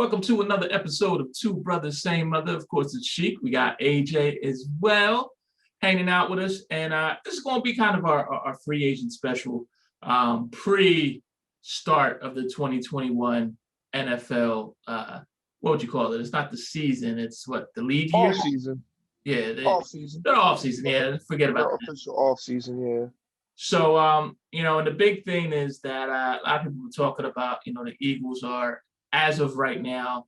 Welcome to another episode of Two Brothers, Same Mother. Of course, it's Sheik. We got AJ as well hanging out with us. And this is going to be kind of our free agent special pre-start of the 2021 NFL. What would you call it? It's not the season. It's what, the league year? Off season. Yeah. Off season. They're off season. Yeah, forget about They're that. official off season, yeah. So, and the big thing is that a lot of people were talking about, the Eagles are, as of right now,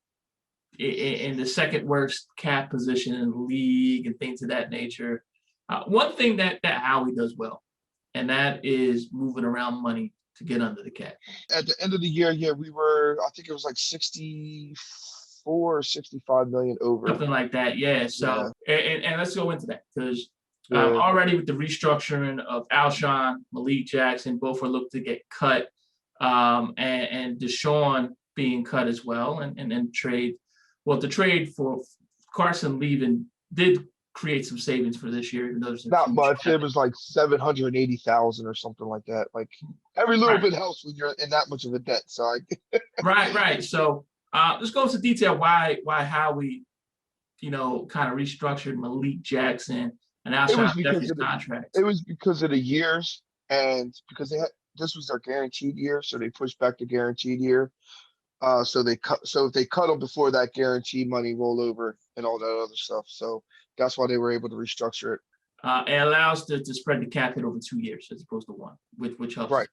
in the second worst cap position in the league and things of that nature. One thing that Howie does well, and that is moving around money to get under the cap. At the end of the year, we were, I think it was like 64 or 65 million over. Something like that, yeah. So, Yeah. And let's go into that because already with the restructuring of Alshon, Malik Jackson, both are looked to get cut, and Deshaun being cut as well, and trade. Well, the trade for Carson leaving did create some savings for this year. Even though there's Not much. It was like 780,000 or something like that. Like every little bit helps when you're in that much of a debt. So right. So let's go into detail why Howie, kind of restructured Malik Jackson and Alshon Jeffrey's contract. It was because of the years, and because this was their guaranteed year, so they pushed back the guaranteed year. So if they cut them before that guaranteed money roll over and all that other stuff. So that's why they were able to restructure it. It allows to spread the cap hit over 2 years as opposed to one, which helps. Right.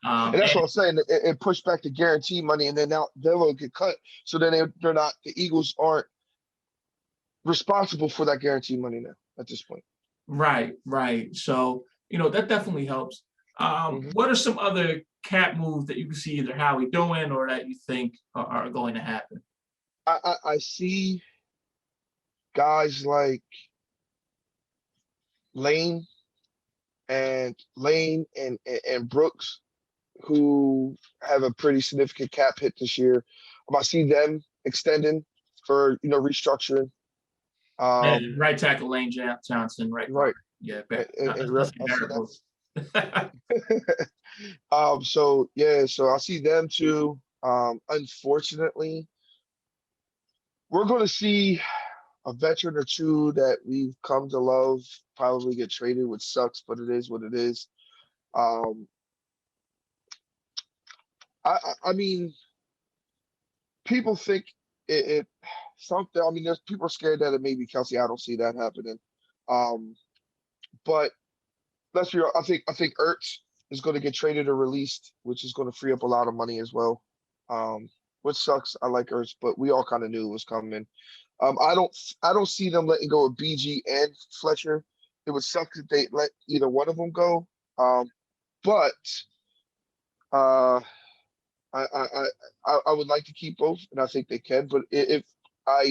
And that's what I'm saying. It pushed back the guaranteed money, and then now they'll get cut. So then they're not, the Eagles aren't responsible for that guaranteed money now at this point. Right. So, that definitely helps. What are some other cap moves that you can see either Howie doing or that you think are going to happen? I see guys like Lane and Brooks who have a pretty significant cap hit this year. I see them extending for restructuring. Right tackle Lane Johnson, right. Yeah, so I see them too. Unfortunately, we're going to see a veteran or two that we've come to love probably get traded, which sucks, but it is what it is. I mean, people think it something. I mean, there's people are scared that it may be Kelsey. I don't see that happening. But let's be real. I think Ertz is going to get traded or released, which is going to free up a lot of money as well. Which sucks. I like Ertz, but we all kind of knew it was coming. I don't see them letting go of BG and Fletcher. It would suck if they let either one of them go. But I would like to keep both, and I think they can. But if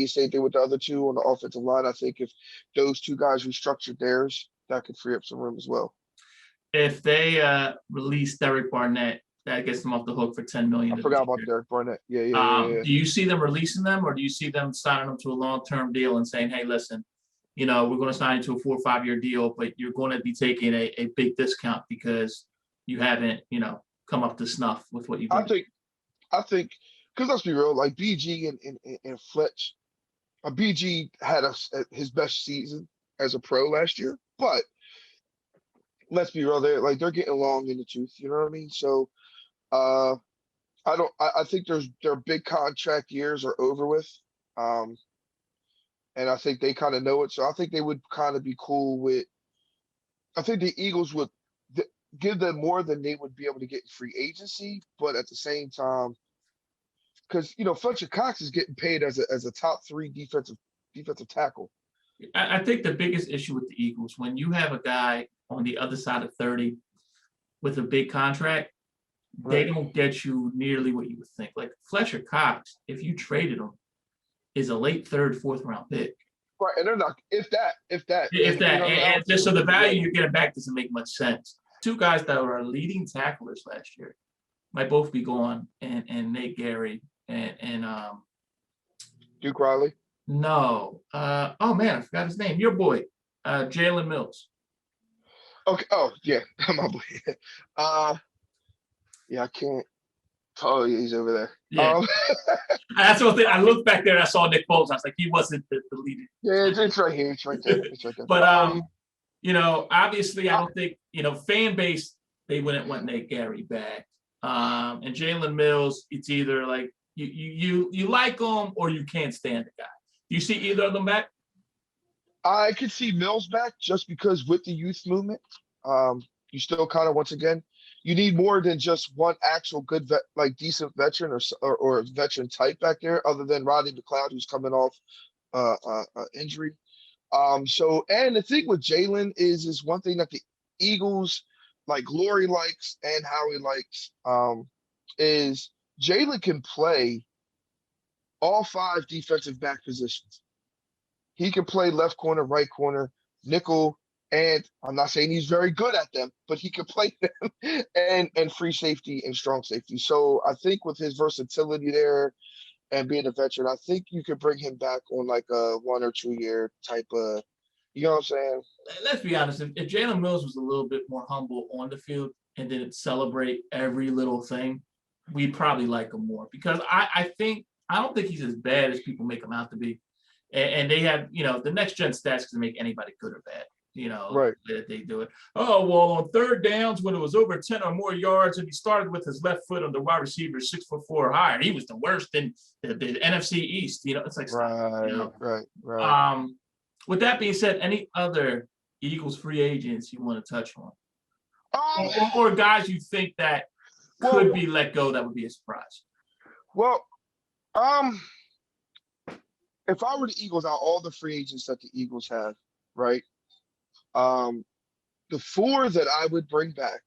same thing with the other two on the offensive line, I think if those two guys restructured theirs, that could free up some room as well. If they release Derek Barnett, that gets them off the hook for $10 million. I forgot about Derek Barnett. Yeah. Do you see them releasing them, or do you see them signing them to a long-term deal and saying, hey, listen, we're going to sign you to a 4 or 5 year deal, but you're going to be taking a big discount because you haven't, come up to snuff with what you've done? I think, because let's be real, like BG and Fletch, BG had his best season as a pro last year, but let's be real, they're getting long in the tooth, you know what I mean? So I think their big contract years are over with. And I think they kind of know it. So I think they would kind of be cool with, I think the Eagles would give them more than they would be able to get in free agency, but at the same time, because Fletcher Cox is getting paid as a top 3 defensive tackle. I think the biggest issue with the Eagles, when you have a guy on the other side of 30 with a big contract, they don't get you nearly what you would think. Like Fletcher Cox, if you traded him, is a late 3rd, 4th round pick. Right, and they're not, if that. And just so the value you're getting back doesn't make much sense. 2 guys that were leading tacklers last year might both be gone, and Nate Gary and Duke Riley. No. Oh man, I forgot his name. Your boy, Jalen Mills. Okay. Oh yeah, my boy. Yeah, I can't. Oh, yeah, he's over there. Yeah, that's what I looked back there and I saw Nick Foles. I was like, he wasn't the leader. Yeah, it's right here. It's right there. It's right there. But obviously, I don't think fan base they wouldn't want Nate Gary back. And Jalen Mills, it's either like you like him or you can't stand the guy. Do you see either of them back? I could see Mills back just because with the youth movement, you still kind of once again, you need more than just one actual good like decent veteran or veteran type back there, other than Rodney McLeod, who's coming off injury. So and the thing with Jalen is one thing that the Eagles like Lori likes and Howie likes is Jalen can play all five defensive back positions. He can play left corner, right corner, nickel, and I'm not saying he's very good at them, but he can play them and free safety and strong safety. So I think with his versatility there and being a veteran, I think you could bring him back on like a 1 or 2 year type of, you know what I'm saying? Let's be honest. If Jalen Mills was a little bit more humble on the field and didn't celebrate every little thing, we'd probably like him more. Because I don't think he's as bad as people make him out to be. And they have, the next gen stats can make anybody good or bad. Right. That they do it. Oh, well, on third downs, when it was over 10 or more yards, and he started with his left foot on the wide receiver, 6'4" or higher, he was the worst in the NFC East. It's like, stop, Right. With that being said, any other Eagles free agents you want to touch on? Or guys you think that could be let go that would be a surprise? Well, if I were the Eagles, out all the free agents that the Eagles have, right? The four that I would bring back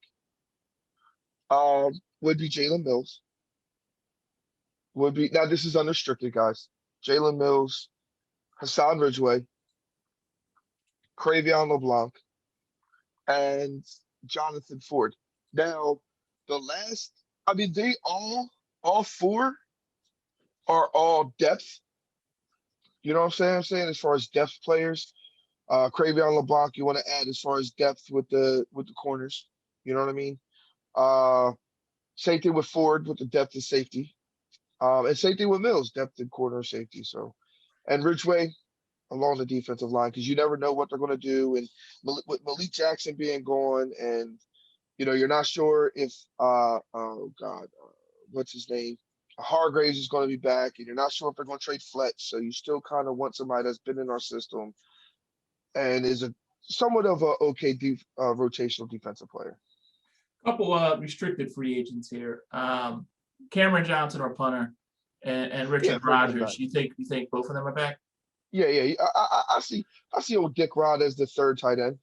would be Jalen Mills. Now this is unrestricted, guys. Jalen Mills, Hassan Ridgeway, Cravion LeBlanc, and Jonathan Ford. Now, they all four are all depth. You know what I'm saying? As far as depth players, Cravion LeBlanc, you want to add as far as depth with the corners. You know what I mean? Same thing with Ford with the depth of safety. And same thing with Mills, depth and corner safety. So, and Ridgeway along the defensive line, because you never know what they're going to do. And with Malik Jackson being gone, and you're not sure if what's his name? Hargraves is going to be back, and you're not sure if they're going to trade Fletch. So you still kind of want somebody that's been in our system and is a somewhat of a okay rotational defensive player. Couple restricted free agents here. Cameron Johnson, or punter, and Richard Rodgers. You think both of them are back? Yeah. I see old Dick Rod as the third tight end.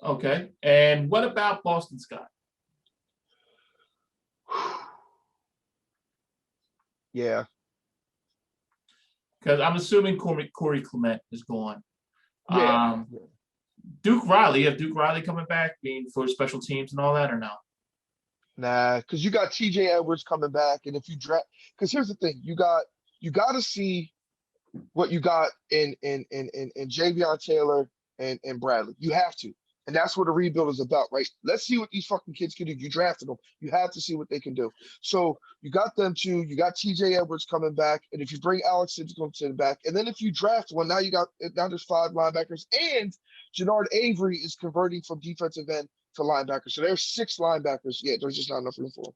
Okay. And what about Boston Scott? Yeah. Because I'm assuming Corey Clement is gone. Yeah. Duke Riley, you have Duke Riley coming back, being for special teams and all that, or no? Nah, because you got TJ Edwards coming back, and if you draft, because here's the thing, you got to see what you got in Javion Taylor and Bradley. You have to. And that's what the rebuild is about, right? Let's see what these fucking kids can do. You drafted them. You have to see what they can do. So you got them two. You got TJ Edwards coming back. And if you bring Alex Simpson back, and then if you draft one, now there's 5 linebackers. And Jannard Avery is converting from defensive end to linebacker. So there's 6 linebackers. Yeah, there's just not enough room for them.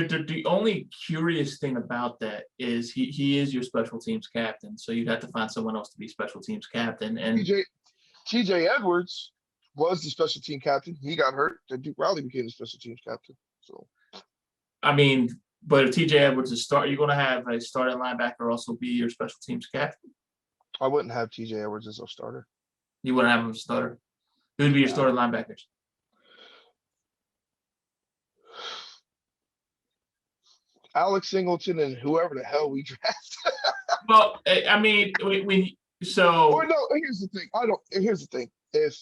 The only curious thing about that is he is your special teams captain. So you'd have to find someone else to be special teams captain. And TJ Edwards was the special team captain. He got hurt. Then Duke Riley became the special teams captain. So, I mean, but if TJ Edwards is you're going to have a starting linebacker also be your special teams captain. I wouldn't have TJ Edwards as a starter. You wouldn't have him as a starter. Who would be your starting linebackers? Alex Singleton and whoever the hell we draft. Well, I mean, Or no, here's the thing. Here's the thing. If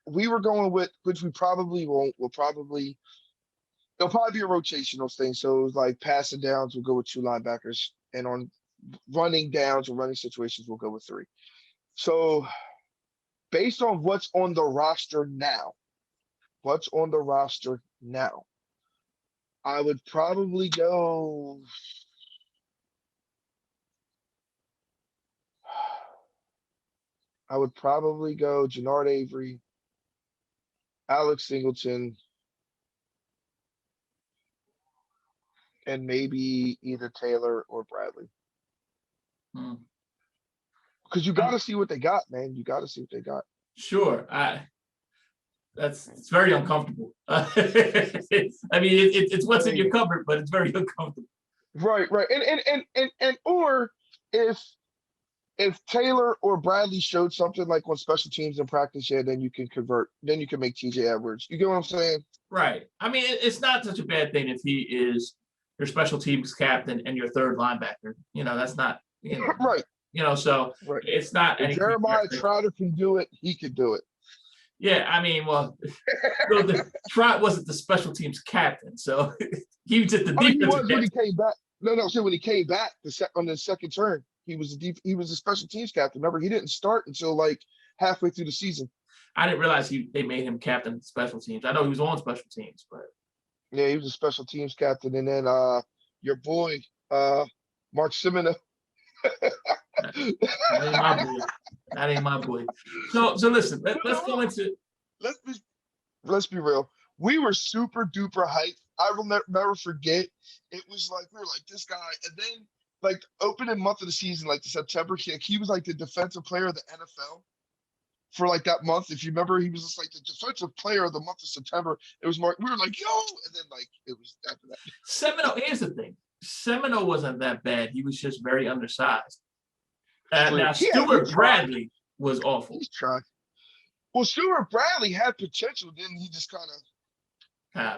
we were going with, which we probably won't, it'll probably be a rotational thing. So it's like passing downs, we'll go with 2 linebackers, and on running downs or running situations, we'll go with 3. So based on what's on the roster now, I would probably go. I would probably go Jannard Avery, Alex Singleton, and maybe either Taylor or Bradley. Hmm. Because you got to see what they got, man. You got to see what they got. Sure. It's very uncomfortable. It's I what's in your mean, cupboard, but it's very uncomfortable. right. And or if Taylor or Bradley showed something like on special teams in practice, yeah, then you can convert. Then you can make TJ Edwards. You get what I'm saying? Right. I mean, it's not such a bad thing if he is your special teams captain and your third linebacker. That's not, Right, so right. it's not If anything. Jeremiah Trotter can do it, he can do it. Yeah, I mean, well, Trot wasn't the special teams captain, so he was just the I mean, he defensive was when captain. he came back. No, so when he came back on the second turn, he was he was a special teams captain. Remember, he didn't start until like halfway through the season. I didn't realize they made him captain of special teams. I know he was on special teams, but Yeah, he was a special teams captain, and then your boy Mark Simino. that, that ain't my boy. That ain't my boy. So listen, let's go into. let's be let's be real. We were super duper hyped. I will never forget. It was like we were like this guy, and then like opening month of the season, like the September kick, he was like the defensive player of the NFL for like that month. If you remember, he was just like the defensive player of the month of September. It was Mark. We were like, yo, and then like it was after that. Semino, here's the thing. Semino wasn't that bad. He was just very undersized. True. Now He Stuart tried. Bradley was awful. He's tried. Well, Stuart Bradley had potential. Then he just kind of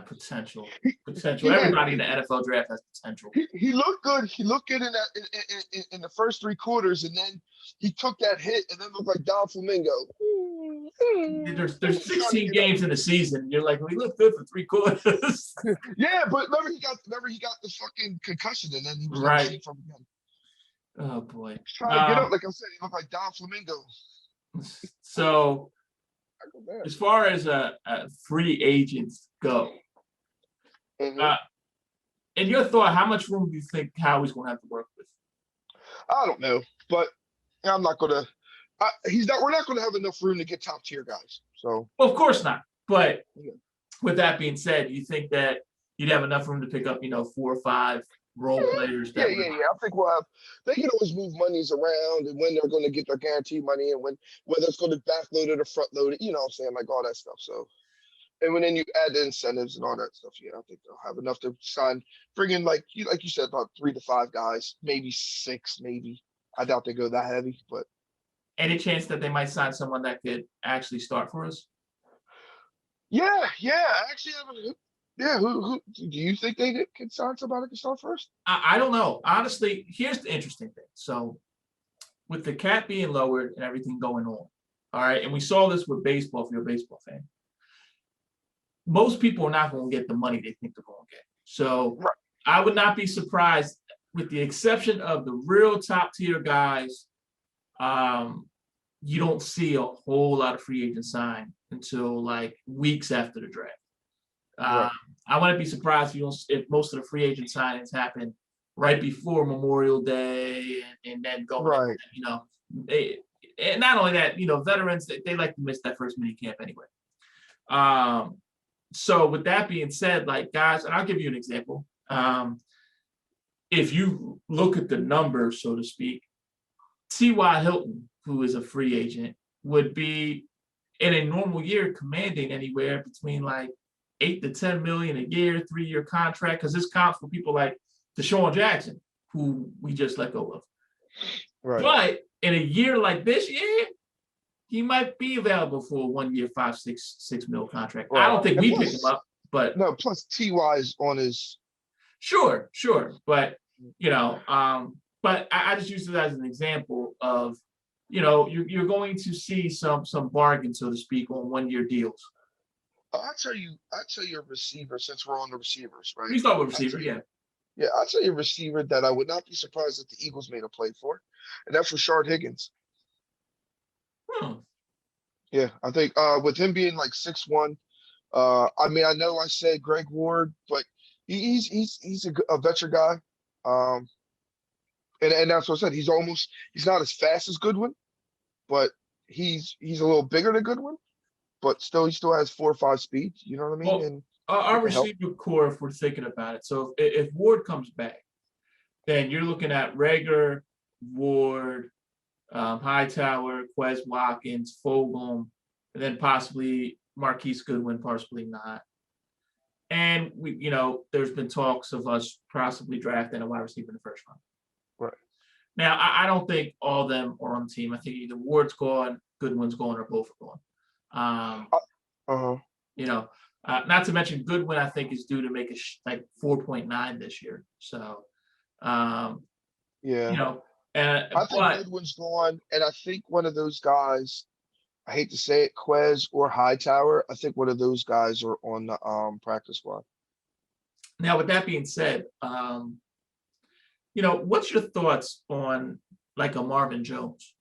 Potential. he, Potential. he had Everybody in the NFL draft has potential. he looked good. He looked good in that in the first three quarters, and then he took that hit, and then looked like Don Flamingo. There's Trying to 16 get up. games in the season. You're like, we look good for 3 quarters. Yeah, but remember he got the fucking concussion, and then he was never Right. seen from again. Oh boy. Trying to get up, like I said, he looked like Don Flamingo. So as far as free agents go, Mhm. in your thought, how much room do you think Howie's going to have to work with? I don't know, but I'm not gonna. He's not. We're not gonna have enough room to get top tier guys. So, Well, of course not. But yeah. with that being said, you think that you'd have enough room to pick up, 4 or 5 role players Yeah. that would. I think we'll have. They can always move monies around and when they're going to get their guaranteed money and whether it's going to backload it or front load it. You know what I'm saying? Like all that stuff. So, and when then you add the incentives and all that stuff, yeah, I think they'll have enough to sign, bring in like you said, about 3 to 5 guys, maybe 6, maybe. I doubt they go that heavy, but Any chance that they might sign someone that could actually start for us? yeah. I actually haven't. Yeah, who do you think they can sign somebody to start first? I don't know. Honestly, here's the interesting thing. So with the cap being lowered and everything going on, all right, and we saw this with baseball, if you're a baseball fan, most people are not going to get the money they think they're going to get. So Right. I would not be surprised, with the exception of the real top tier guys, you don't see a whole lot of free agents sign until like weeks after the draft. Right. I wouldn't be surprised if most of the free agent signings happen right before Memorial Day and then going, Right. and not only that, veterans, they like to miss that first mini camp anyway. So with that being said, like guys, and I'll give you an example. If you look at the numbers, so to speak, T.Y. Hilton, who is a free agent, would be in a normal year commanding anywhere between like 8 to 10 million a year, 3-year contract, because this counts for people like Deshaun Jackson, who we just let go of. Right. But in a year like this year, he might be available for a 1 year, 5, 6 mil contract. Right. I don't think And we plus, pick him up, but no. Plus, Ty is on his. sure. But but I just use it as an example of, you're going to see some bargain, so to speak, on 1 year deals. I'll tell you a receiver since we're on the receivers, right? We start with receiver, yeah. Yeah, I'll tell you a receiver that I would not be surprised if the Eagles made a play for, and that's Rashard Higgins. Yeah, I think with him being like 6'1", I mean, I know I said Greg Ward, but He's a veteran guy. Um, and that's what I said. He's not as fast as Goodwin, but he's a little bigger than Goodwin, but still he still has 4 or 5 speed. You know what I mean? Well, And our it can help. receiver core, if we're thinking about it, so if Ward comes back, then you're looking at Rager, Ward, Hightower, Quez Watkins, Fulgham, and then possibly Marquise Goodwin, possibly not. And there's been talks of us possibly drafting a wide receiver in the first round. Right. Now, I don't think all of them are on the team. I think either Ward's gone, Goodwin's gone, or both are gone. Uh-huh. Not to mention Goodwin, I think is due to make like 4.9 this year. So, Yeah. and I think but Goodwin's gone, and I think one of those guys, I hate to say it, Quez or Hightower, I think one of those guys are on the practice squad. now with that being said, what's your thoughts on like a Marvin Jones?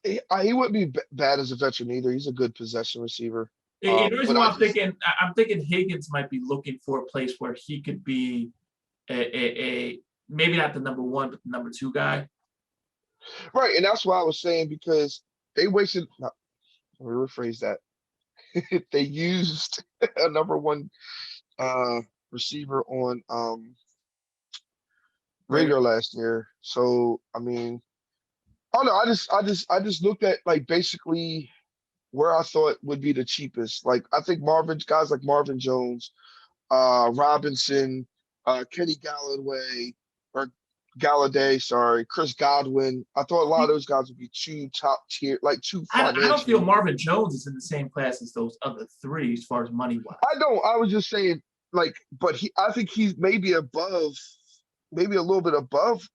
He wouldn't be bad as a veteran either. He's a good possession receiver. The reason But why I'm thinking Higgins might be looking for a place where he could be a maybe not the number one, but the number two guy. right, and that's why I was saying because they wasted. No, let me rephrase that. They used a number one receiver on Rager. Rager last year. So I mean, I don't know. I just looked at like basically where I thought would be the cheapest. Like I think guys like Marvin Jones, Robinson, Kenny Galloway, or Galladay, sorry, Chris Godwin. I thought a lot of those guys would be two top tier, like two I don't feel financially. Marvin Jones is in the same class as those other three as far as money wise. I don't. I was just saying, like, but I think he's maybe above, maybe a little bit above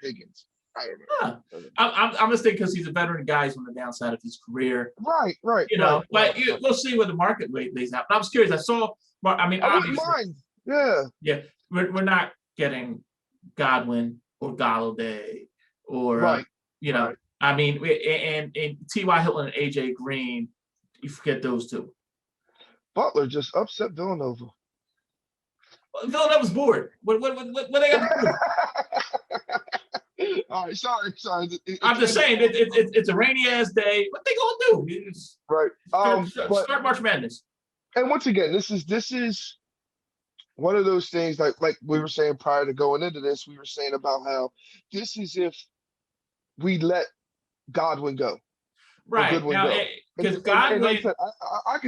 Higgins. I don't Huh. know. I'm just thinking because he's a veteran guy, he's on the downside of his career. We'll see where the market rate lays out. But I was curious. I saw. I mean, I wouldn't obviously, mind. Yeah. yeah, we're not getting Godwin or Galladay or Right. Right. I mean, and T.Y. Hilton and A.J. Green, you forget those two. Butler just upset Villanova. Well, Villanova's bored. What they got to do? All right, sorry. I'm just saying it's a rainy ass day. What they gonna do? Right. Start March Madness. And once again, this is one of those things like we were saying prior to going into this, we were saying about how this is if we let Godwin go. Right. Goodwin Now, go. because And like I Godwin,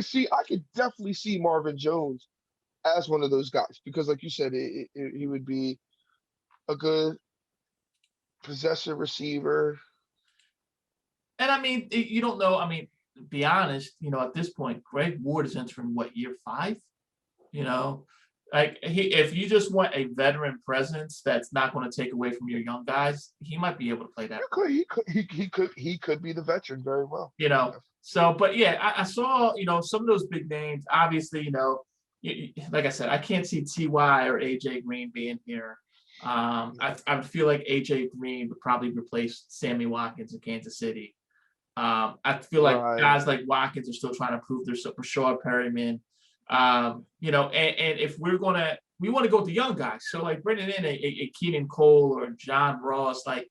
said, I could definitely see Marvin Jones as one of those guys because, like you said, he would be a good possessive receiver. and I mean, you don't know. I mean, to be honest, at this point, Greg Ward is entering what, year 5? Like if you just want a veteran presence that's not going to take away from your young guys, he might be able to play that. He could be the veteran very well. So, but yeah, I saw some of those big names. Obviously, like I said, I can't see Ty or AJ Green being here. I would feel like AJ Green would probably replace Sammy Watkins in Kansas City. I feel like guys like Watkins are still trying to prove their Rashard Perryman. And if we want to go with the young guys. So like bringing in a Keaton Cole or John Ross, like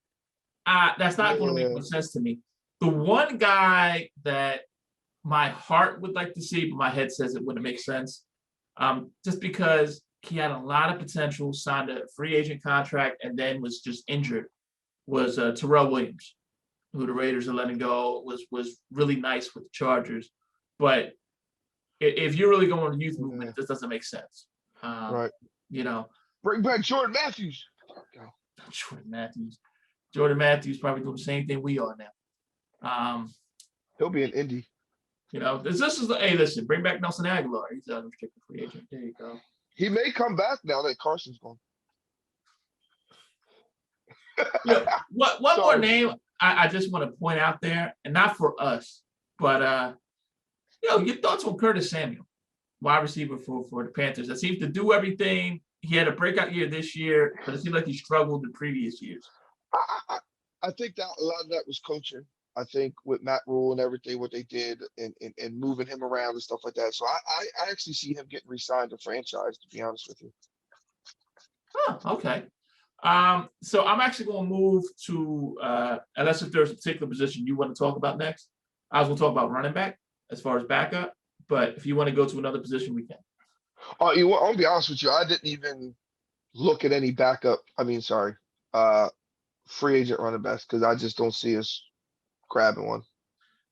that's not going to make much sense to me. The one guy that my heart would like to see, but my head says it wouldn't make sense, just because he had a lot of potential, signed a free agent contract, and then was just injured, was Terrell Williams, who the Raiders are letting go, was really nice with the Chargers. But if you're really going to youth movement, it just doesn't make sense. Right. Bring back Jordan Matthews. Jordan Matthews probably doing the same thing we are now. He'll be an Indy. Listen, bring back Nelson Aguilar. He's an unrestricted free agent. There you go. He may come back now that Carson's gone. One more name I just want to point out there, and not for us, but your thoughts on Curtis Samuel, wide receiver for the Panthers. That seems to do everything. He had a breakout year this year, but it seemed like he struggled in previous years. I think that a lot of that was coaching. I think with Matt Rule and everything, what they did and moving him around and stuff like that. So I actually see him getting re-signed to franchise, to be honest with you. Huh, okay. So I'm actually gonna move to unless if there's a particular position you want to talk about next. I was gonna talk about running back as far as backup, but if you want to go to another position, we can. Oh, I'll be honest with you. I didn't even look at any backup. I mean, sorry, uh, free agent running backs because I just don't see us grabbing one.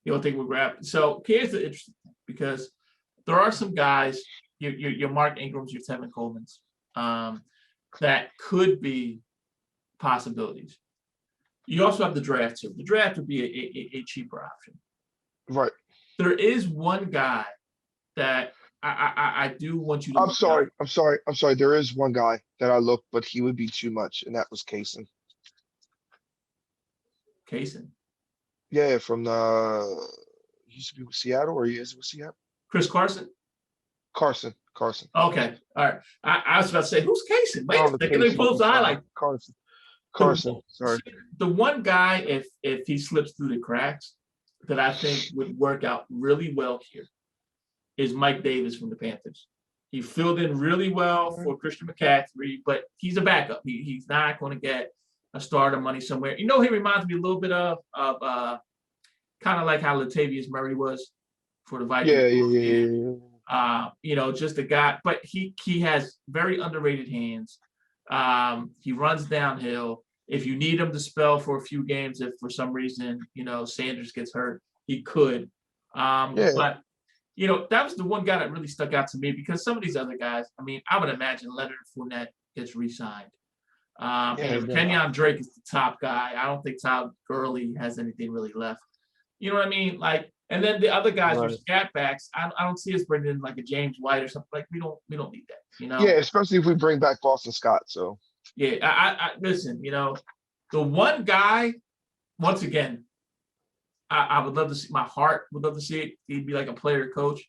You don't think we'll grab? So here's the interesting thing because there are some guys, your Mark Ingrams, your Tevin Coleman's, that could be possibilities. You also have the draft too. The draft would be a cheaper option. Right. There is one guy that I do want you to I'm look sorry. up. I'm sorry. There is one guy that I looked, but he would be too much, and that was Kaysen. Kaysen. Yeah, from he used to be with Seattle, or he is with Seattle. Chris Carson. Carson. Carson. Okay. All right. I was about to say, who's Kaysen? Wait a Oh, the second. Let me Kaysen. pull up I'm the sorry. highlight. Carson. The, Carson. Sorry. the one guy, if he slips through the cracks, that I think would work out really well here is Mike Davis from the Panthers. He filled in really well for Christian McCaffrey, but he's a backup. He's not going to get a starter money somewhere. You know, he reminds me a little bit of kind of like how Latavius Murray was for the Vikings. Yeah. You know, just a guy, but he has very underrated hands. He runs downhill. If you need him to spell for a few games, if for some reason, you know, Sanders gets hurt, he could. Yeah. But, you know, that was the one guy that really stuck out to me because some of these other guys, I mean, I would imagine Leonard Fournette gets re-signed. And if Kenyon Drake is the top guy, I don't think Todd Gurley has anything really left. You know what I mean? Like, and then the other guys are scat backs. I don't see us bringing in like a James White or something. Like we don't need that. You know? Yeah, especially if we bring back Boston Scott. So yeah, I listen. You know, the one guy. Once again, I would love to see. My heart would love to see it. He'd be like a player coach.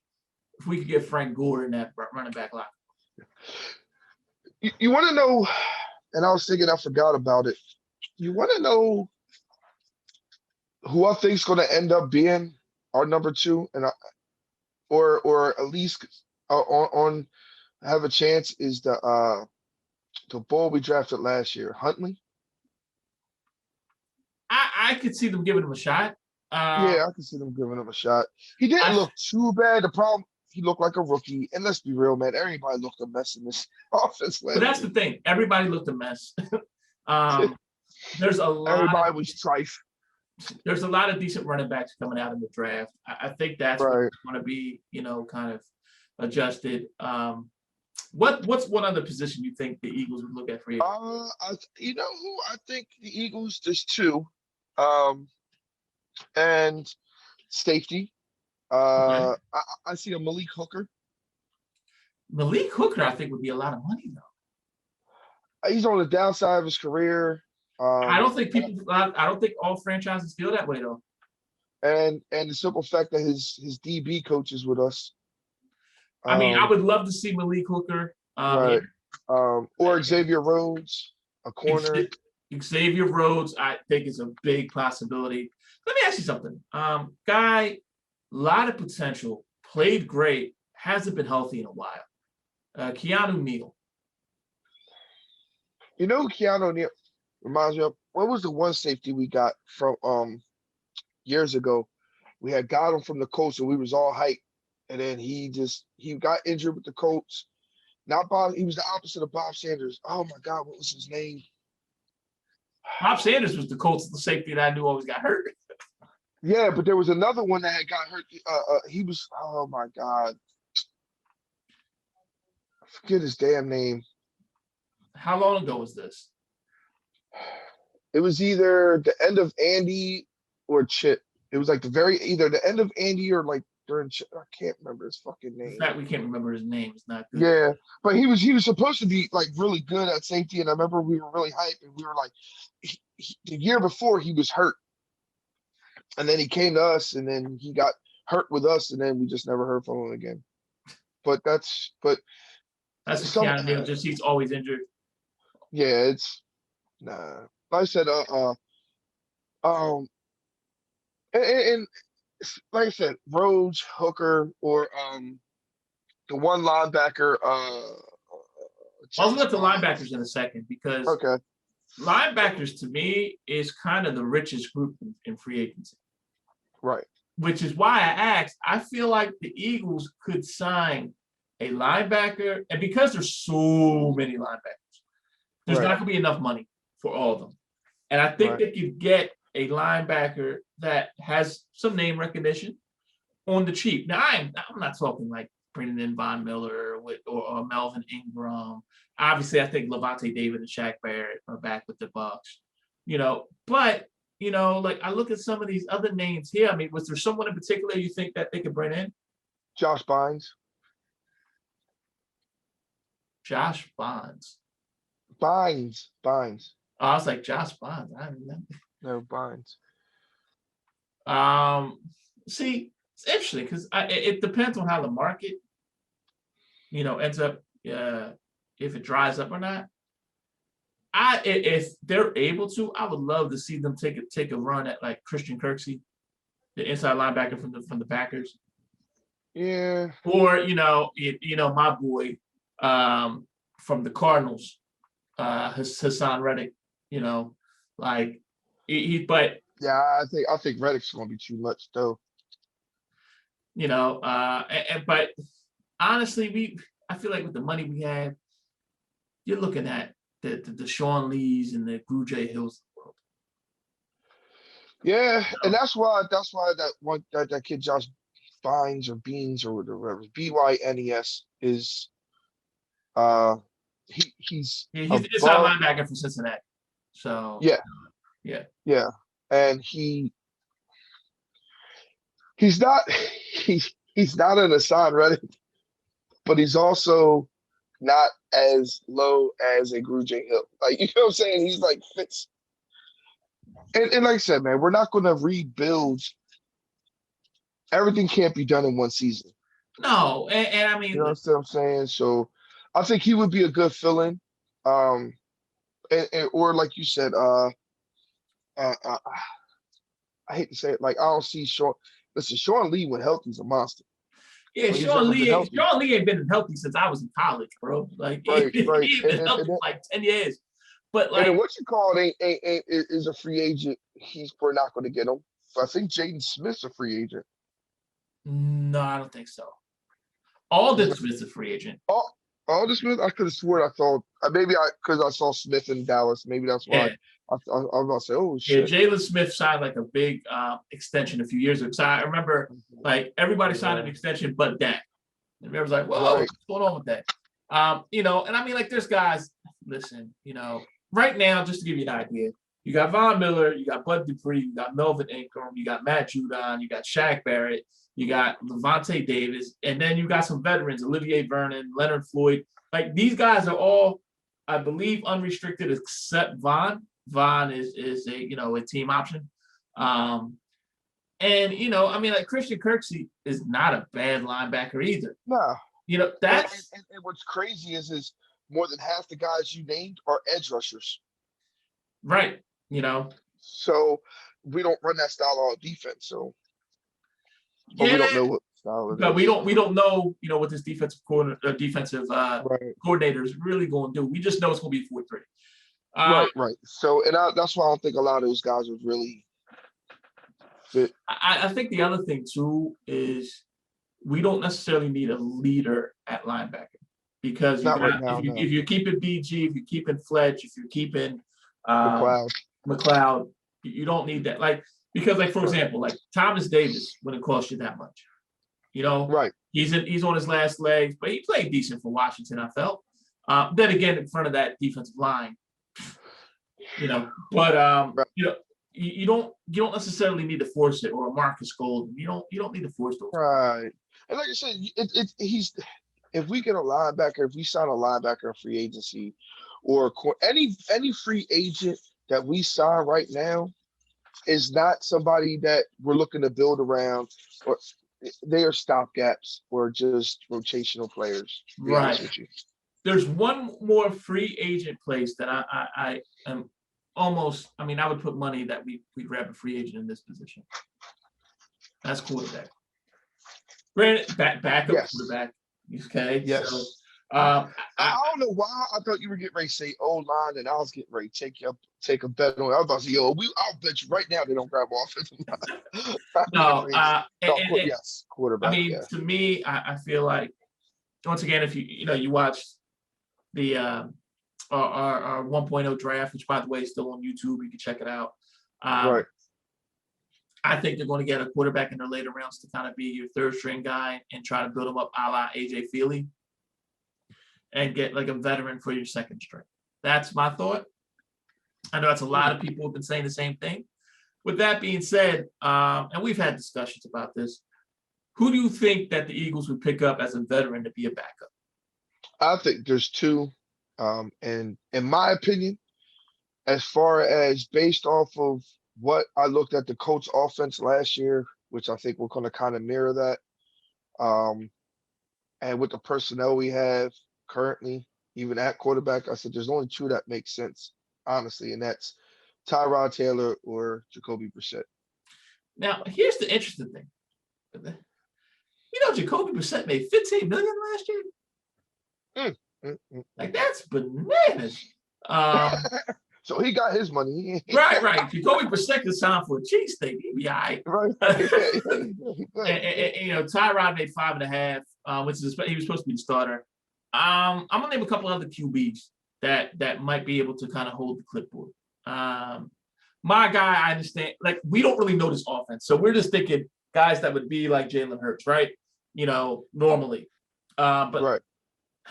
If we could get Frank Gore in that running back line. you want to know, and I was thinking I forgot about it. You want to know who I think is going to end up being our number two, and or at least on have a chance is the bull we drafted last year, Huntley. I could see them giving him a shot. Yeah, I can see them giving him a shot. He didn't look too bad. The problem, he looked like a rookie. And let's be real, man. Everybody looked a mess in this offense. But that's the thing. Everybody looked a mess. There's a lot. Everybody was trife. There's a lot of decent running backs coming out in the draft. I think that's going to be, you know, kind of adjusted. What's one other position you think the Eagles would look at for you? You know who I think the Eagles, there's two. And safety. I see a Malik Hooker. Malik Hooker, I think, would be a lot of money though. He's on the downside of his career. I don't think I don't think all franchises feel that way though. And the simple fact that his DB coach is with us. I mean, I would love to see Malik Hooker. Right. Or Xavier Rhodes, a corner. Xavier Rhodes, I think, is a big possibility. Let me ask you something. Guy, a lot of potential, played great, hasn't been healthy in a while. Keanu Neal. You know who Keanu Neal reminds me of? What was the one safety we got from years ago? We had got him from the Colts and we was all hyped. And then he got injured with the Colts. Not Bob, he was the opposite of Bob Sanders. Oh my God, what was his name? Bob Sanders was the Colts safety that I knew always got hurt. Yeah, but there was another one that had got hurt. He was, oh my God. I forget his damn name. How long ago was this? It was either the end of Andy or Chip. It was like either the end of Andy or like during Chip. I can't remember his fucking name. In fact, we can't remember his name. It's not good. Yeah, but he was supposed to be like really good at safety, and I remember we were really hyped, and we were like, the year before he was hurt, and then he came to us, and then he got hurt with us, and then we just never heard from him again. But that's Keanu Neal. Just he's always injured. Yeah, it's nah. Like I said, and like I said, Rhodes, Hooker, or the one linebacker, I'll James get to Barnes. linebackers in a second because Okay, linebackers to me is kind of the richest group in free agency, right, which is why I asked. I feel like the Eagles could sign a linebacker, and because there's so many linebackers, there's right, not going to be enough money for all of them. And I think right. they could get a linebacker that has some name recognition on the cheap. Now, I'm not talking like bringing in Von Miller or Melvin Ingram. Obviously, I think Levante David and Shaq Barrett are back with the Bucks. But like I look at some of these other names here. I mean, was there someone in particular you think that they could bring in? Josh Bynes, Josh Bonds. Bynes. Oh, I was like Josh Bonds. I don't remember. No, Bynes. Um, See, it's interesting because it depends on how the market, ends up, if it dries up or not. If they're able to, I would love to see them take a run at like Christian Kirksey, the inside linebacker from the Packers, Yeah, or my boy, from the Cardinals, Hassan Reddick. You know, like but yeah. I think Reddick's gonna be too much though. but honestly, I feel like with the money we have, you're looking at the Sean Lees and the Blue Jay Hills of the world. Yeah, and So, that's why that kid Josh Bynes or Beans or whatever Bynes is uh he's yeah, he's the inside above. linebacker for Cincinnati. So Yeah, yeah, yeah, and he's not he's not an assigned Reddick, but he's also not as low as a Grugier Hill. Like you know what I'm saying? He's like fits. And like I said, man, we're not going to rebuild. Everything can't be done in one season. no, and I You mean, know what I'm saying? So I think he would be a good fill-in. Um, or like you said, uh, uh, I hate to say it, like I don't see Sean. Listen, Sean Lee when healthy is a monster. yeah, When he's never been healthy, Sean Lee ain't been healthy since I was in college, bro. Like right, right. he ain't been healthy for like 10 years. But And then like, what you call it is a free agent. We're not going to get him. But I think Jaden Smith's a free agent. no, I don't think so. He's Alden a Smith's a free agent. oh, Aldon Smith. I could have sworn I thought maybe I because I saw Smith in Dallas. Maybe that's why Yeah, I was about to say, oh yeah. shit. Jalen Smith signed like a big extension a few years ago. So I remember like everybody signed an Yeah, extension, but Dak. And everyone's like, "Whoa, right. what's going on with that?" And I mean, like, there's guys. Listen, right now, just to give you an idea, you got Von Miller, you got Bud Dupree, you got Melvin Ingram, you got Matt Judon, you got Shaq Barrett, you got Levante Davis, and then you got some veterans: Olivier Vernon, Leonard Floyd. Like these guys are all, I believe, unrestricted except Von. Von is a team option. Um, and I mean, like Christian Kirksey is not a bad linebacker either. Nah. And, and, That's and what's crazy is more than half the guys you named are edge rushers. right. You know, So we don't run that style of defense. So or we yeah, don't know what style it but we is. don't we don't know, what this defensive Right. coordinator is really going to do. We just know it's going to be 4-3. Um, Right. So that's why I don't think a lot of those guys would really fit. I think the other thing too is we don't necessarily need a leader at linebacker because you Not right got now, no. if you're keeping BG, if you're keeping Fletch, if you're keeping um, McLeod. McLeod, you don't need that. Like because like for Right. example, like Thomas Davis wouldn't cost you that much. You know, Right. he's on his last legs, but he played decent for Washington. I felt. Then again, in front of that defensive line, but Right. you don't necessarily need to force it or a Marcus Golden. You don't need to force those. Right. And like I said, he's if we get a linebacker, if we sign a linebacker in free agency, or any free agent that we sign right now is not somebody that we're looking to build around, or they are stopgaps or just rotational players. To be honest Right. with you. There's one more free agent place that I am almost. I mean, I would put money that we grab a free agent in this position. That's quarterback. Granted, backup Yes, quarterback. Okay, so yes. I I don't know why I thought you were getting ready to say O line, and I was getting ready to take a bet on. I was about to say, yo, I'll bet you right now they don't grab offensive line. I was getting no, ready to say, no, and yes, I quarterback, mean, yeah. to me, I feel like once again, if you watch the our 1.0 draft, which by the way is still on YouTube, you can check it out. Right. I think they're going to get a quarterback in their later rounds to kind of be your third string guy and try to build him up a la AJ Feely and get like a veteran for your second string. That's my thought. I know that's a lot of people have been saying the same thing. With that being said, and we've had discussions about this, who do you think that the Eagles would pick up as a veteran to be a backup? I think there's two. And in my opinion, as far as based off of what I looked at the Colts offense last year, which I think we're going to kind of mirror that. Um, and with the personnel we have currently, even at quarterback, I said there's only two that make sense, honestly, and that's Tyrod Taylor or Jacoby Brissett. Now, here's the interesting thing. Jacoby Brissett made 15 million last year. Like that's bananas. Um, So he got his money. right. Jacoby Brissett could sign for a cheesesteak. He'd be all right. Right. And Tyrod made 5.5, which is he was supposed to be the starter. I'm gonna name a couple other QBs that might be able to kind of hold the clipboard. My guy, I understand. Like we don't really know this offense, so we're just thinking guys that would be like Jalen Hurts, right? Normally. But Right.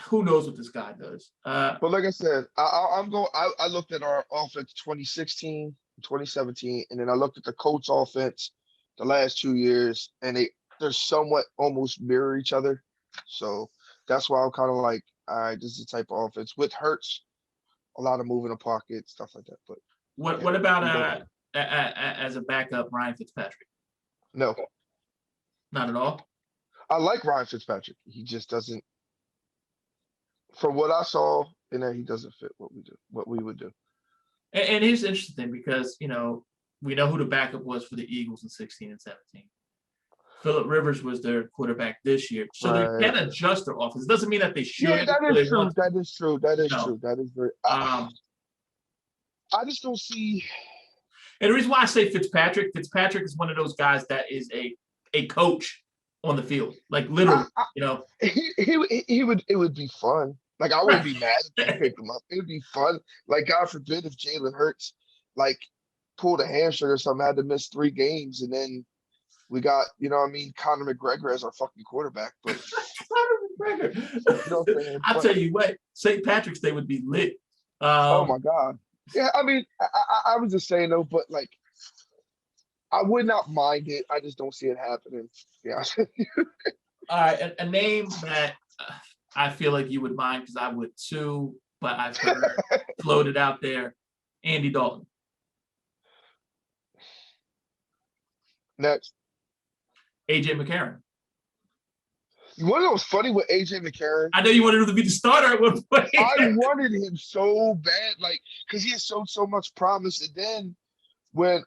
who knows what this guy does? But like I said, I'm going. I looked at our offense 2016, 2017, and then I looked at the Colts offense the last 2 years, and they're somewhat almost mirror each other. So that's why I'm kind of like, all right, this is the type of offense with Hurts, a lot of moving the pocket, stuff like that. But what yeah, what about we don't. as a backup, Ryan Fitzpatrick? No, Not at all. I like Ryan Fitzpatrick. He just doesn't. From what I saw in there, he doesn't fit what we would do. And here's the interesting thing because we know who the backup was for the Eagles in 16 and 17. Philip Rivers was their quarterback this year, so they Right. can adjust their offense. It doesn't mean that they Yeah, should that or is they true. want to. That is true. That is No. true. That is very. Um, I just don't see. and the reason why I say Fitzpatrick is one of those guys that is a coach on the field, like literally. He would. It would be fun. Like I wouldn't Right. be mad if we picked him up. It would be fun. Like God forbid if Jalen Hurts like pulled a hamstring or something, had to miss 3 games, and then we got what I mean, Conor McGregor as our fucking quarterback. But you know what I'm saying. I'll But tell you what, St. Patrick's Day would be lit. oh my God. Yeah, I mean, I was just saying though, but like I would not mind it. I just don't see it happening. Yeah. All right, a name that I feel like you would mind because I would too, but I've heard floated out there, Andy Dalton. Next. AJ McCarron. You want to know what's funny with AJ McCarron? I know you wanted him to be the starter at one point. I wanted him so bad, like, because he has so much promise. And then when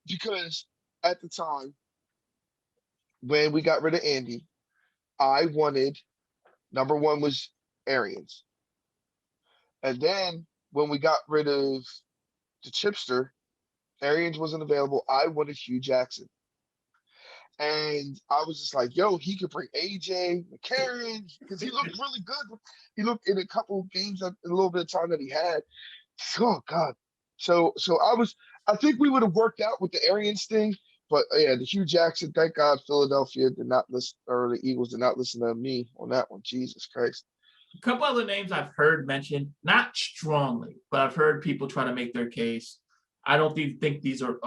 because at the time when we got rid of Andy, I wanted number one was Arians. And then when we got rid of the chipster, Arians wasn't available. I wanted Hugh Jackson. And I was just like, yo, he could bring AJ McCarron because he looked really good. He looked in a couple of games, a little bit of time that he had. Oh God. So I think we would have worked out with the Arians thing, but yeah, the Hugh Jackson, thank God Philadelphia did not listen, or the Eagles did not listen to me on that one. Jesus Christ. A couple other names I've heard mentioned, not strongly, but I've heard people try to make their case. I don't think these are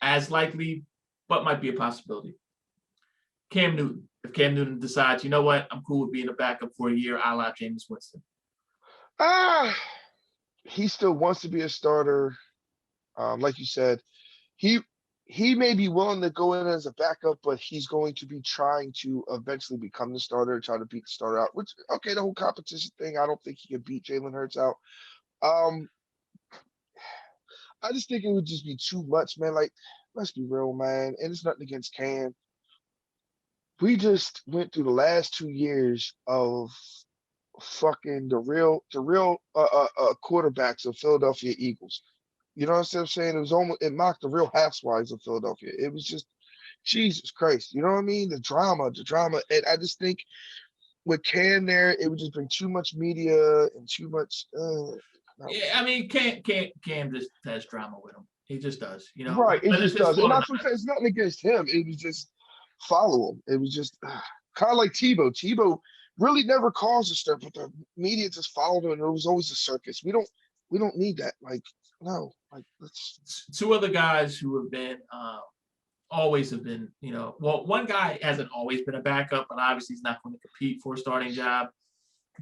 as likely, but might be a possibility. Cam Newton. If Cam Newton decides, you know what, I'm cool with being a backup for a year, a la Jameis Winston. He still wants to be a starter. Like you said, he may be willing to go in as a backup, but he's going to be trying to eventually become the starter, try to beat the starter out. Which, okay, the whole competition thing, I don't think he can beat Jalen Hurts out. I just think it would just be too much, man. Like, let's be real, man. And it's nothing against Cam. We just went through the last 2 years of fucking the real quarterbacks of Philadelphia Eagles. You know what I'm saying? It was almost it mocked the real housewives of Philadelphia. It was just Jesus Christ. You know what I mean? The drama. And I just think with Cam there, it would just bring too much media and too much. No. Yeah, I mean, Cam just has drama with him. He just does, Right, it whether it's just his does. And fault or that's not. what I'm saying. It's nothing against him. It was just follow him. It was just kind of like Tebow. Tebow really never caused a stir, but the media just followed him, and it was always a circus. We don't need that. Like, no, like let's. Two other guys who have been always have been, well, one guy hasn't always been a backup, but obviously he's not going to compete for a starting job,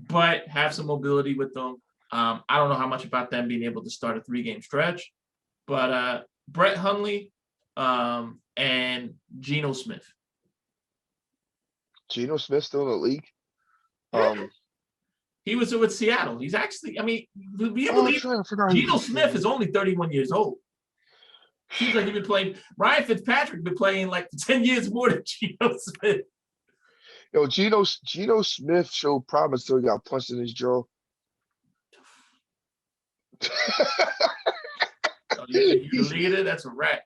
but have some mobility with them. I don't know how much about them being able to start a 3-game stretch, but Brett Hundley and Geno Smith. Geno Smith still in the league. Yeah. He was with Seattle. He's actually, I mean, do you believe I forgot he Geno was Smith there. is only 31 years old? Seems like he's been playing. Ryan Fitzpatrick been playing like 10 years more than Geno Smith. Yo, Geno Smith showed promise till he got punched in his jaw. So you lead it, that's a wrap.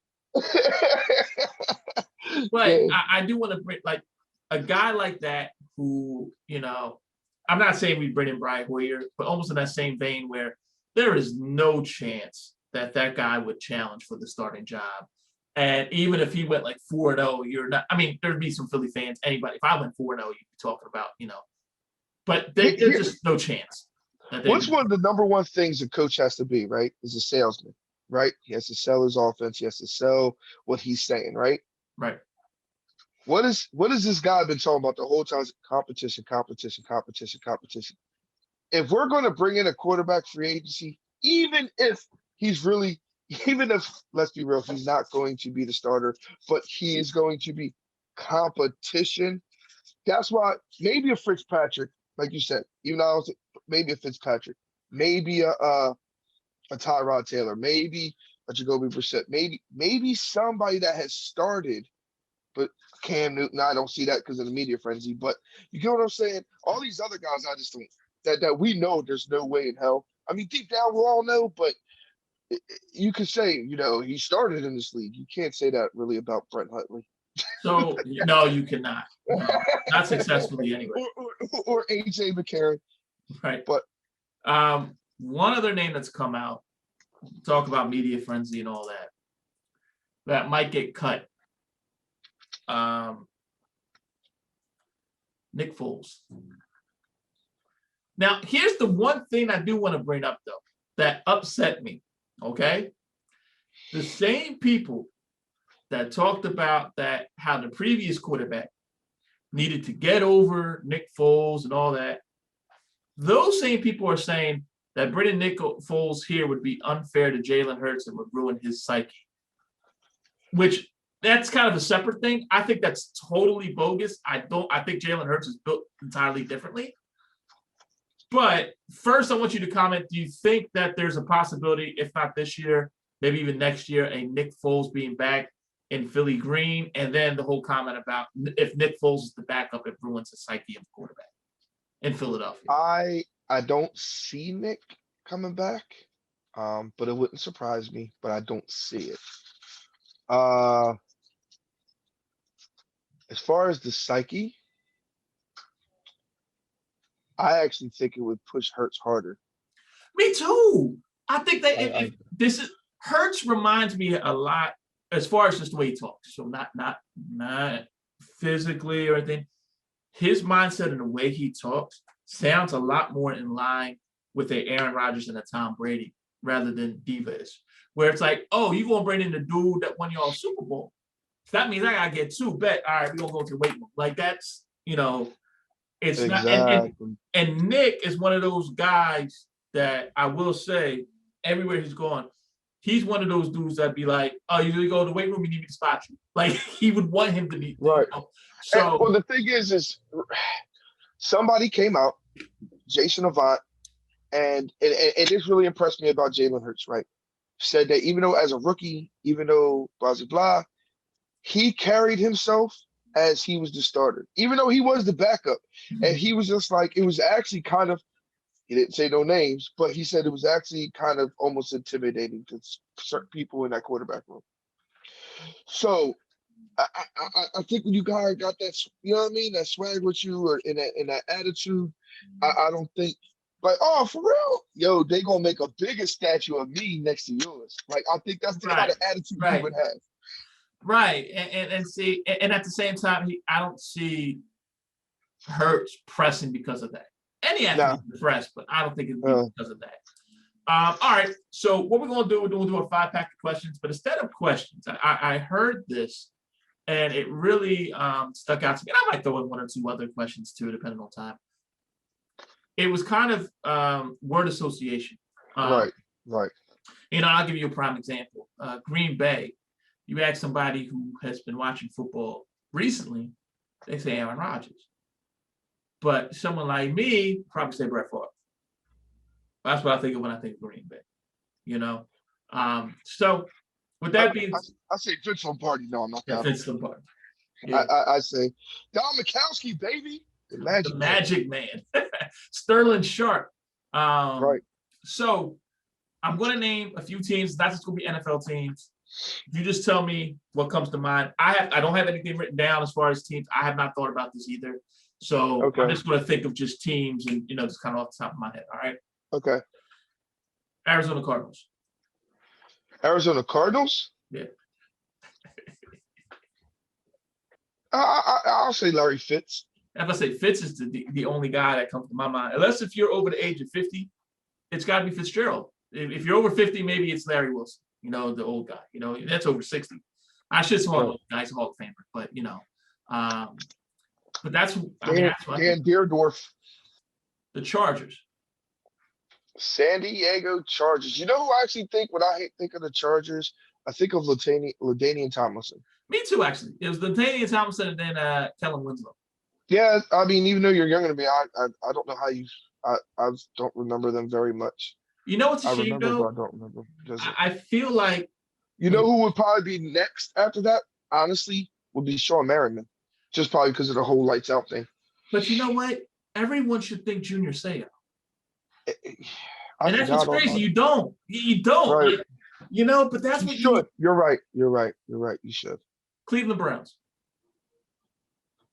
But Man, I do want to bring like a guy like that who, I'm not saying we bring in Brian Hoyer, but almost in that same vein where there is no chance that that guy would challenge for the starting job. And even if he went like 4-0, you're not, I mean, there'd be some Philly fans, anybody, if I went 4-0, you'd be talking about, but there's just no chance. What's one of the number one things a coach has to be, right? Is a salesman, right? He has to sell his offense. He has to sell what he's saying, right? Right. What is this guy been talking about the whole time? Competition, competition, competition, competition. If we're going to bring in a quarterback free agency, even if he's really, even if, let's be real, he's not going to be the starter, but he is going to be competition. That's why maybe a Fitzpatrick, like you said, even though I was maybe a Fitzpatrick, maybe a Tyrod Taylor, maybe a Jacoby Brissett, maybe somebody that has started, but Cam Newton, I don't see that because of the media frenzy. But you get what I'm saying? All these other guys, I just don't that we know there's no way in hell. I mean, deep down we all know, but you could say, he started in this league. You can't say that really about Brent Huntley. So no, you cannot. No, not successfully anyway. Or AJ McCarron. Right. But one other name that's come out, talk about media frenzy and all that might get cut. Nick Foles. Now, here's the one thing I do want to bring up, though, that upset me. Okay. The same people that talked about that, how the previous quarterback needed to get over Nick Foles and all that. Those same people are saying that bringing Nick Foles here would be unfair to Jalen Hurts and would ruin his psyche, which that's kind of a separate thing. I think that's totally bogus. I think Jalen Hurts is built entirely differently. But first, I want you to comment, do you think that there's a possibility, if not this year, maybe even next year, a Nick Foles being back in Philly green? And then the whole comment about if Nick Foles is the backup, it ruins the psyche of the quarterback in Philadelphia. I don't see Nick coming back, but it wouldn't surprise me, but I don't see it. As far as the psyche, I actually think it would push Hurts harder. Me too. I think that if this is Hurts reminds me a lot as far as just the way he talks. So not physically or anything. His mindset and the way he talks sounds a lot more in line with a Aaron Rodgers and a Tom Brady rather than Diva is. Where it's like, oh, you gonna bring in the dude that won y'all Super Bowl. So that means I gotta get 2 bet. All right, we're gonna go to the weight room. Like that's it's exactly. not and Nick is one of those guys that I will say everywhere he's gone, he's one of those dudes that'd be like, oh, you go to the weight room, you need me to spot you. Like he would want him to be right. So well, the thing is somebody came out, Jason Avant, and this really impressed me about Jalen Hurts, right? said that even though as a rookie, even though blah blah blah, he carried himself as he was the starter, even though he was the backup, and he was just like it was actually kind of. He didn't say no names, but he said it was actually kind of almost intimidating to certain people in that quarterback room. So I think when you guys got that, you know what I mean, that swag with you or in that attitude, I don't think like, oh, for real, yo, they gonna make a bigger statue of me next to yours. Like, I think that's the kind Right, of attitude he right, would have. right. And see, and at the same time, I don't see Hurts pressing because of that. Any athlete Nah, can press, but I don't think it'd be uh, because of that. All right. So what we're gonna do, we're gonna do a 5-pack of questions, but instead of questions, I heard this and it really stuck out to me. And I might throw in one or two other questions too, depending on time. It was kind of word association. Um, right, right. I'll give you a prime example. Green Bay. You ask somebody who has been watching football recently, they say Aaron Rodgers. But someone like me probably say Brett Favre. That's what I think of when I think of Green Bay. You know. So with I, that being, I say Vince Lombardi. No, I'm not yeah, that old. Vince Lombardi. I, Yeah, I, I say Don Mikowski, baby, the the Magic Man. Magic Man, Sterling Sharp. Right. So I'm going to name a few teams. Not just going to be NFL teams. You just tell me what comes to mind. I don't have anything written down as far as teams. I have not thought about this either. So I'm Okay. just going to think of just teams and just kind of off the top of my head. All right. Okay. Arizona Cardinals. Arizona Cardinals. Yeah. I'll say Larry Fitz. If I say Fitz is the only guy that comes to my mind, unless if you're over the age of 50, it's got to be Fitzgerald. If you're over 50, maybe it's Larry Wilson, the old guy, that's over 60. I should say Right. guy's a Hall of Famer, but, but that's, that's what I think. Dan Deerdorf. The Chargers. San Diego Chargers. You know who I actually think when I think of the Chargers? I think of LaDainian Tomlinson. Me too, actually. It was Latavius Thompson and then Kellen Winslow. Yeah, I mean, even though you're younger than me, I don't know how I don't remember them very much. You know what's a I shame, remember, but though? I don't remember. I feel like You know who would probably be next after that? Honestly, would be Sean Merriman, just probably because of the whole lights out thing. but you know what? Everyone should think Junior Seau. Eh, eh, I And that's what's forgot all crazy. about it. You don't. You don't. Right. Like, but that's You what should. You're right. You're right. You're right. You should. Cleveland Browns.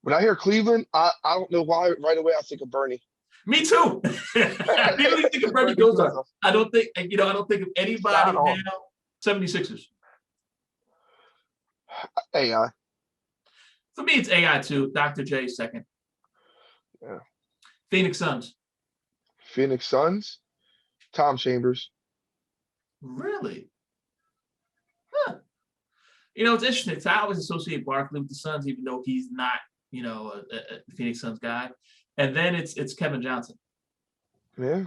When I hear Cleveland, I don't know why right away I think of Bernie. Me too. I really think of Bernie Kosar. I don't think I don't think of anybody now. 76ers. AI. For me, it's AI too. Dr. J second. Yeah. Phoenix Suns. Phoenix Suns. Tom Chambers. Really? Huh. It's interesting. I always associate Barkley with the Suns, even though he's not, a Phoenix Suns guy. And then it's Kevin Johnson. Yeah.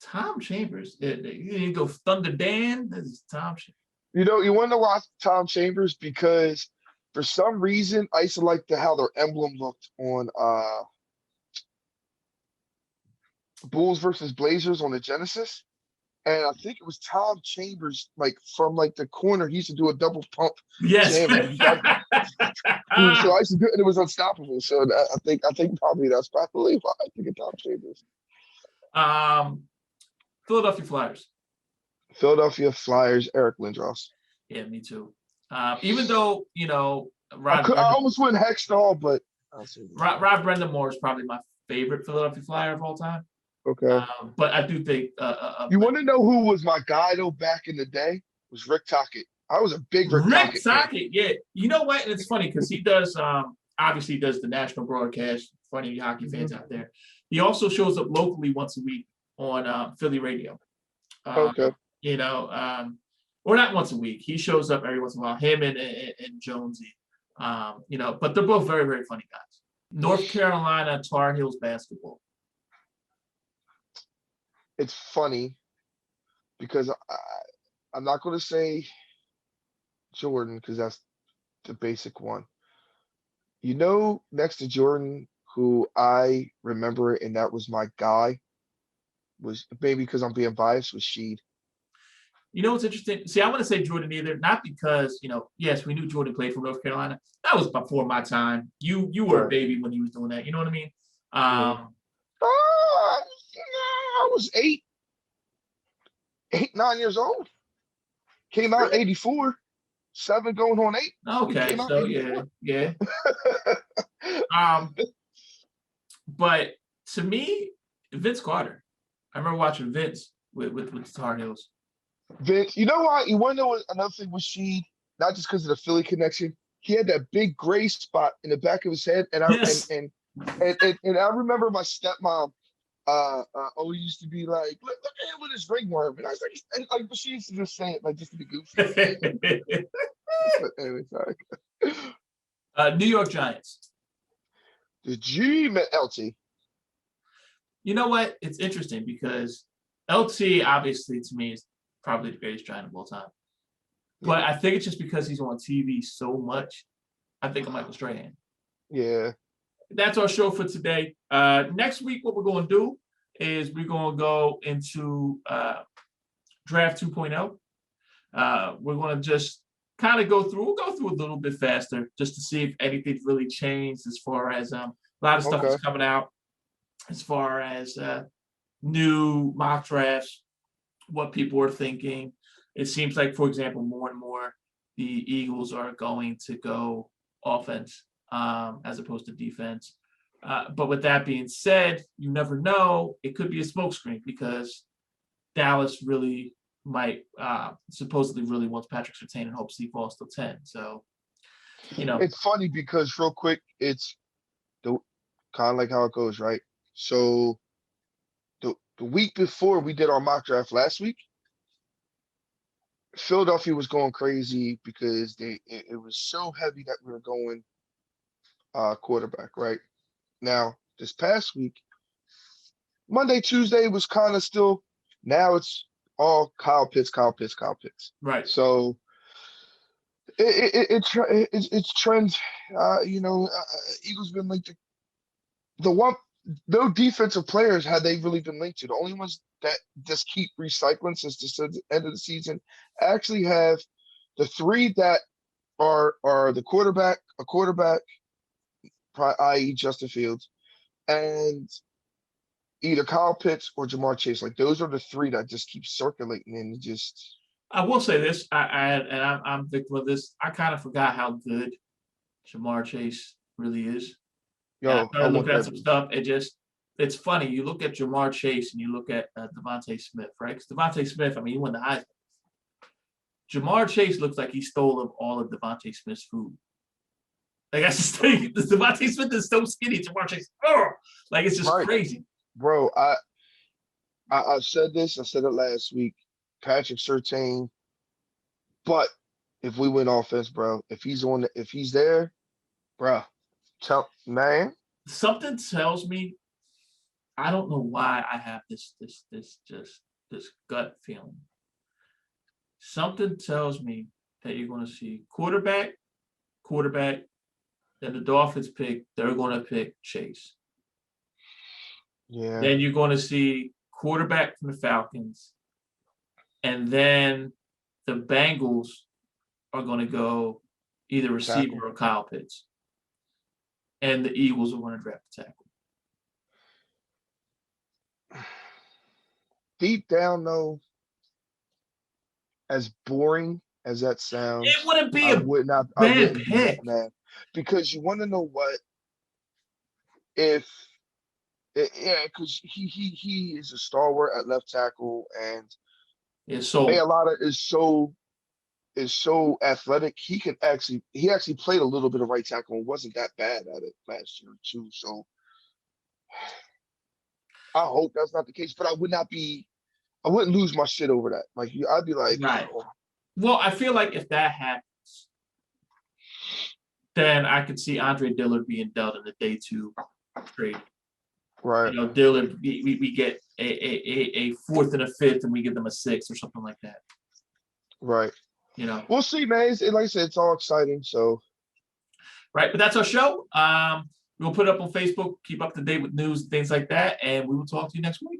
Tom Chambers. You go Thunder Dan. This is Tom Chambers. You want to watch Tom Chambers because for some reason I used to like how their emblem looked on Bulls versus Blazers on the Genesis. And I think it was Tom Chambers, like from like the corner. He used to do a double pump Yes. jam. So I used to do it, and it was unstoppable. So I think probably that's probably why I think of Tom Chambers. Philadelphia Flyers. Philadelphia Flyers, Eric Lindros. Yeah, me too. Even though I almost went Hextall, but Rob Brendamore is probably my favorite Philadelphia Flyer of all time. Okay. But I do think you want to know who was my guy though back in the day? Was Rick Tocchet. I was a big Rick Tocchet. Yeah. You know what? And it's funny because he does obviously does the national broadcast for any hockey fans out there. He also shows up locally once a week on Philly radio. Okay. Or not once a week. He shows up every once in a while. Him and Jonesy. But they're both very, very funny guys. North Carolina Tar Heels basketball. It's funny because I'm not going to say Jordan because that's the basic one. Next to Jordan, who I remember, and that was my guy, was maybe because I'm being biased, was Sheed. You know what's interesting? See, I want to say Jordan either, not because, yes, we knew Jordan played for North Carolina. That was before my time. You were a Right. baby when he was doing that. You know what I mean? Yeah. Um, I was 9 years old. Came out really? 84, 7 going on 8. He Okay, came out so yeah, 84. yeah. Um, but to me, Vince Carter. I remember watching Vince with the Tar Heels. Vince, you know why? You want to know what another thing was Sheed? Not just because of the Philly connection. He had that big gray spot in the back of his head, and I and Yes. and and I remember my stepmom always used to be like, look at him with his ringworm. And I was like, but she used to just say it like just to be goofy. But anyway, sorry. New York Giants. The G met LT. You know what? It's interesting because LT obviously to me is probably the greatest Giant of all time. But Yeah. I think it's just because he's on TV so much. I think of Michael Strahan. Yeah. That's our show for today. Next week, what we're going to do is we're going to go into Draft 2.0. We're going to just kind of we'll go through a little bit faster just to see if anything's really changed as far as a lot of stuff Okay. is coming out as far as new mock drafts, what people are thinking. It seems like, for example, more and more the Eagles are going to go offense as opposed to defense. But with that being said, you never know. It could be a smokescreen because Dallas really might supposedly really wants Patrick Surtain and hopes he falls to 10. So, It's funny because real quick, it's the kind of like how it goes, right? So the week before we did our mock draft last week, Philadelphia was going crazy because it was so heavy that we were going quarterback, right? Now, this past week, Monday, Tuesday was kind of still, now it's all Kyle Pitts, Kyle Pitts, Kyle Pitts. right. So it's trends. Eagles been linked to the one, no defensive players had they really been linked to. The only ones that just keep recycling since the end of the season actually have the three that are the a quarterback, i.e. Justin Fields, and either Kyle Pitts or Jamar Chase. Like those are the three that just keep circulating and just. I will say this, I'm victim of this. I kind of forgot how good Jamar Chase really is. And I Yo, I started want looking at that. some stuff. It's funny. You look at Jamar Chase and you look at Devontae Smith, right? Because Devontae Smith, I mean, he won the Heisman. Jamar Chase looks like he stole all of Devontae Smith's food. Like that's just thing. Devontae Smith is so skinny. Jamar Chase, like it's just Right, crazy. bro. I said this. I said it last week. Patrick Surtain. But if we win offense, bro, if he's there, bro, tell man. Something tells me, I don't know why I have this gut feeling. Something tells me that you're going to see quarterback, then the Dolphins pick, they're going to pick Chase. Yeah. Then you're going to see quarterback from the Falcons. And then the Bengals are going to go either receiver Tackle. or Kyle Pitts. And the Eagles are going to draft a tackle. Deep down, though, as boring as that sounds, It wouldn't be I a bad wouldn't be pick. mad because you want to know what if yeah, because he is a stalwart at left tackle and Yeah, so is so athletic. He actually played a little bit of right tackle and wasn't that bad at it last year too. So I hope that's not the case, but I wouldn't lose my shit over that. Like I'd be like, right. oh, Well, I feel like if that happens, then I could see Andre Dillard being dealt in the day 2 trade. right. Dillard, we get a 4th and a 5th, and we give them a 6th or something like that. Right. We'll see, man. Like I said, it's all exciting. So. Right, but that's our show. We'll put it up on Facebook, keep up to date with news, things like that, and we will talk to you next week.